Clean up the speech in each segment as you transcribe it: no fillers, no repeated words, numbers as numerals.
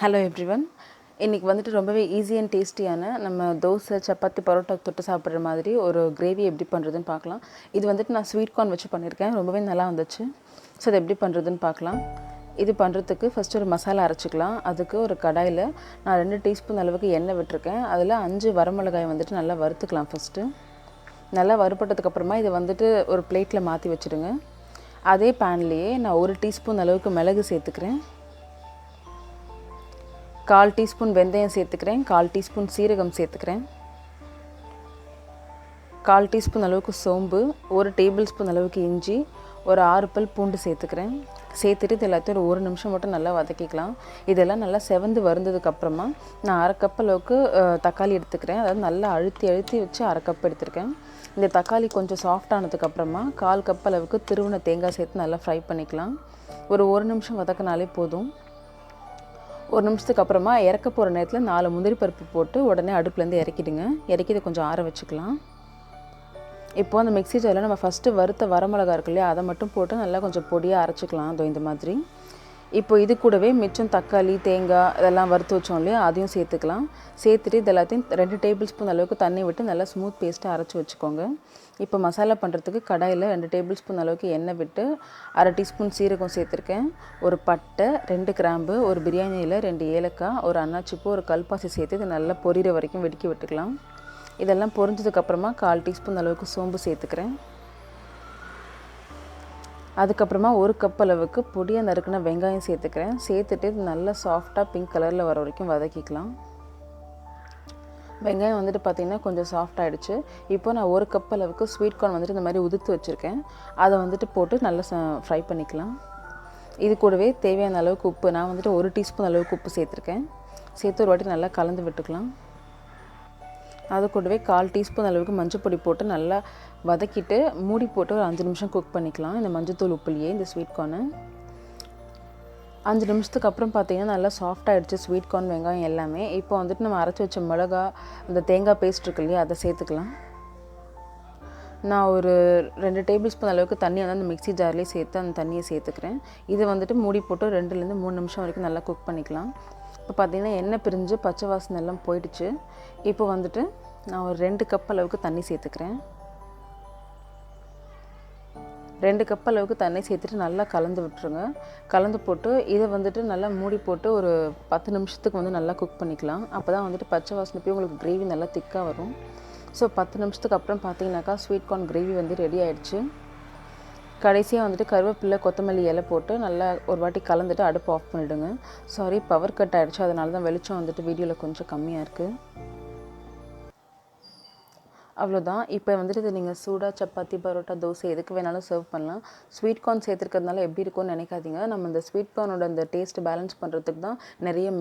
Hello everyone. இன்றைக்கி வந்துட்டு ரொம்பவே ஈஸி அண்ட் டேஸ்டியான நம்ம தோசை சப்பாத்தி பரோட்டா தொட்டு சாப்பிட்ற மாதிரி ஒரு கிரேவி எப்படி பண்ணுறதுன்னு பார்க்கலாம். இது வந்துட்டு நான் ஸ்வீட்கார்ன் வச்சு பண்ணியிருக்கேன். ரொம்பவே நல்லா வந்துச்சு. ஸோ அது எப்படி பண்ணுறதுன்னு பார்க்கலாம். இது பண்ணுறதுக்கு ஃபஸ்ட்டு ஒரு மசாலா அரைச்சிக்கலாம். அதுக்கு ஒரு கடாயில் நான் 2 டீஸ்பூன் அளவுக்கு எண்ணெய் விட்டுருக்கேன். அதில் 5 வரமிளகாய் வந்துட்டு நல்லா வறுத்துக்கலாம். ஃபஸ்ட்டு நல்லா வறுப்பட்டதுக்கப்புறமா இதை வந்துட்டு ஒரு பிளேட்டில் மாற்றி வச்சுடுங்க. அதே பேன்லேயே நான் 1 டீஸ்பூன் அளவுக்கு மிளகு சேர்த்துக்கிறேன். 1/4 டீஸ்பூன் வெந்தயம் சேர்த்துக்கிறேன். 1/4 டீஸ்பூன் சீரகம் சேர்த்துக்கிறேன். 1/4 டீஸ்பூன் அளவுக்கு சோம்பு, 1 டேபிள் ஸ்பூன் அளவுக்கு இஞ்சி, ஒரு 6 பல் பூண்டு சேர்த்துக்கிறேன். சேர்த்துட்டு இது எல்லாத்தையும் ஒரு 1 நிமிஷம் மட்டும் நல்லா வதக்கிக்கலாம். இதெல்லாம் நல்லா செவந்து வருந்ததுக்கப்புறமா நான் 1/2 கப் அளவுக்கு தக்காளி எடுத்துக்கிறேன். அதாவது நல்லா அழுத்தி வச்சு 1/2 கப் எடுத்துருக்கேன். இந்த தக்காளி கொஞ்சம் சாஃப்டானதுக்கப்புறமா 1/4 கப் அளவுக்கு திருவின தேங்காய் சேர்த்து நல்லா ஃப்ரை பண்ணிக்கலாம். ஒரு 1 நிமிஷம் வதக்கினாலே போதும். 1 நிமிஷத்துக்கு அப்புறமா இறக்க போகிற நேரத்தில் 4 முந்திரி பருப்பு போட்டு உடனே அடுப்புலேருந்து இறக்கிடுங்க. இறக்கி கொஞ்சம் ஆற வச்சுக்கலாம். இப்போது அந்த மிக்ஸி ஜாரில் நம்ம ஃபஸ்ட்டு வறுத்த வரமிளகா இருக்கு இல்லையா, அதை மட்டும் போட்டு நல்லா கொஞ்சம் பொடியாக அரைச்சிக்கலாம். அதோ இந்த மாதிரி. இப்போ இது கூடவே மிச்சம் தக்காளி, தேங்காய் இதெல்லாம் வறுத்து வச்சோம் இல்லையா, அதையும் சேர்த்துக்கலாம். சேர்த்துட்டு இது எல்லாத்தையும் 2 டேபிள் ஸ்பூன் அளவுக்கு தண்ணி விட்டு நல்லா ஸ்மூத் பேஸ்ட்டாக அரைச்சி வச்சுக்கோங்க. இப்போ மசாலா பண்ணுறதுக்கு கடாயில் 2 டேபிள் ஸ்பூன் அளவுக்கு எண்ணெய் விட்டு 1/2 டீஸ்பூன் சீரகம் சேர்த்துருக்கேன். ஒரு பட்டை, 2 கிராம்பு, ஒரு பிரியாணி இலை, 2 ஏலக்காய், ஒரு அன்னாச்சிப்பூ, ஒரு கல்பாசி சேர்த்து இது நல்லா பொரியிற வரைக்கும் வெடிக்க விட்டுக்கலாம். இதெல்லாம் பொரிஞ்சதுக்கப்புறமா 1/4 டீஸ்பூன் அளவுக்கு சோம்பு சேர்த்துக்கிறேன். அதுக்கப்புறமா 1 கப் அளவுக்கு பொடியாக நறுக்கின வெங்காயம் சேர்த்துக்கிறேன். சேர்த்துட்டு இது நல்லா சாஃப்டாக பிங்க் கலரில் வர வரைக்கும் வதக்கிக்கலாம். வெங்காயம் வந்துட்டு பார்த்திங்கன்னா கொஞ்சம் சாஃப்ட் ஆகிடுச்சு. இப்போ நான் 1 கப் அளவுக்கு ஸ்வீட்கார்ன் வந்துட்டு இந்த மாதிரி உதிர்த்து வச்சுருக்கேன். அதை வந்துட்டு போட்டு நல்லா ஃப்ரை பண்ணிக்கலாம். இது கூடவே தேவையான அளவுக்கு உப்பு, நான் வந்துட்டு 1 டீஸ்பூன் அளவுக்கு உப்பு சேர்த்துருக்கேன். சேர்த்து ஒரு வாட்டி நல்லா கலந்து விட்டுக்கலாம். அது கூடவே 1/4 டீஸ்பூன் அளவுக்கு மஞ்சள் பொடி போட்டு நல்லா வதக்கிட்டு மூடி போட்டு ஒரு 5 நிமிஷம் குக் பண்ணிக்கலாம். இந்த மஞ்சத்தூள் உப்புலையே இந்த ஸ்வீட்கார்னு 5 நிமிஷத்துக்கு அப்புறம் பார்த்திங்கன்னா நல்லா சாஃப்டாகிடுச்சு ஸ்வீட்கார்ன், வெங்காயம் எல்லாமே. இப்போ வந்துட்டு நம்ம அரைச்சி வச்ச மிளகா, இந்த தேங்காய் பேஸ்ட் இருக்கு இல்லையா, அதை சேர்த்துக்கலாம். நான் ஒரு 2 டேபிள் ஸ்பூன் அளவுக்கு தண்ணி வந்து அந்த மிக்ஸி ஜார்லேயே சேர்த்து அந்த தண்ணியை சேர்த்துக்கிறேன். இது வந்துட்டு மூடி போட்டு 2லேருந்து 3 நிமிஷம் வரைக்கும் நல்லா குக் பண்ணிக்கலாம். இப்போ பார்த்திங்கன்னா எண்ணெய் பிரிஞ்சு பச்சை வாசனை எல்லாம் போயிடுச்சு. இப்போ வந்துட்டு நான் ஒரு 2 கப் அளவுக்கு தண்ணி சேர்த்துக்கிறேன். 2 கப் அளவுக்கு தண்ணி சேர்த்துட்டு நல்லா கலந்து விட்டுருங்க. கலந்து போட்டு இதை வந்துட்டு நல்லா மூடி போட்டு ஒரு 10 நிமிஷத்துக்கு வந்து நல்லா குக் பண்ணிக்கலாம். அப்போ தான் வந்துட்டு பச்சை வாசனை போய் உங்களுக்கு கிரேவி நல்லா திக்காக வரும். ஸோ 10 நிமிஷத்துக்கு அப்புறம் பார்த்தீங்கன்னாக்கா ஸ்வீட்கார்ன் கிரேவி வந்து ரெடி ஆகிடுச்சு. கடைசியாக வந்துட்டு கருவேப்பிலை, கொத்தமல்லி இலை போட்டு நல்லா ஒரு வாட்டி கலந்துட்டு அடுப்பு ஆஃப் பண்ணிவிடுங்க. சாரி, பவர் கட் ஆகிடுச்சு. அதனால தான் வெளிச்சம் வந்துட்டு வீடியோவில் கொஞ்சம் கம்மியாக இருக்குது. அவ்வளோதான். இப்போ வந்துட்டு இது நீங்கள் சூடாக சப்பாத்தி, பரோட்டா, தோசை எதுக்கு வேணாலும் சர்வ் பண்ணலாம். ஸ்வீட்கார்ன் சேர்த்துருக்கிறதுனால எப்படி இருக்கும்னு நினைக்காதீங்க. நம்ம இந்த ஸ்வீட்கார்னோட அந்த டேஸ்ட் பேலன்ஸ் பண்ணுறதுக்கு தான் நிறைய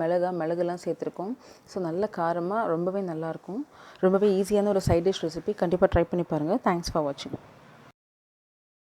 மிளகுலாம் சேர்த்துருக்கோம். ஸோ நல்ல காரமாக ரொம்பவே நல்லாயிருக்கும். ரொம்பவே ஈஸியான ஒரு சைட் டிஷ் ரெசிபி. கண்டிப்பாக ட்ரை பண்ணி பாருங்கள். தேங்க்ஸ் ஃபார் வாட்சிங்.